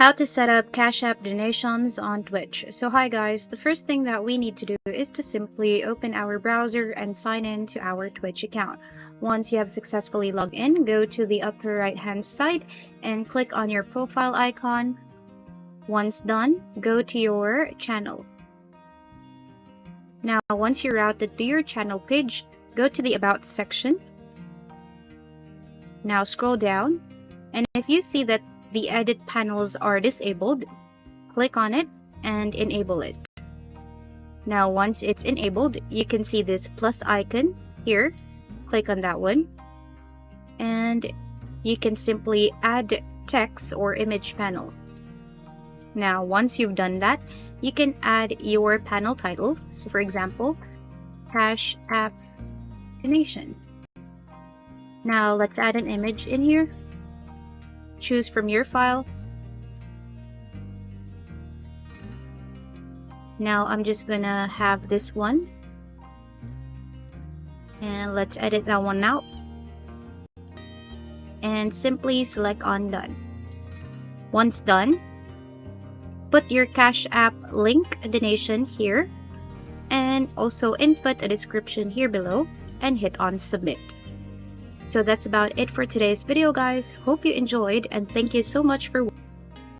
How to set up Cash App donations on Twitch. So hi guys, the first thing that we need to do is to simply open our browser and sign in to our Twitch account. Once you have successfully logged in, go to the upper right hand side and click on your profile icon. Once done, go to your channel. Now once you're routed to your channel page, go to the About section. Now scroll down, and if you see that the edit panels are disabled, click on it and enable it. Now once it's enabled, you can see this plus icon here. Click on that one and you can simply add text or image panel. Now once you've done that, you can add your panel title. So for example, Cash App donation. Now let's add an image in here. Choose from your file. Now I'm just gonna have this one, and let's edit that one out and simply select on done. Once done, put your Cash App link donation here and also input a description here below and hit on submit. So that's about it for today's video guys. Hope you enjoyed and thank you so much for watching.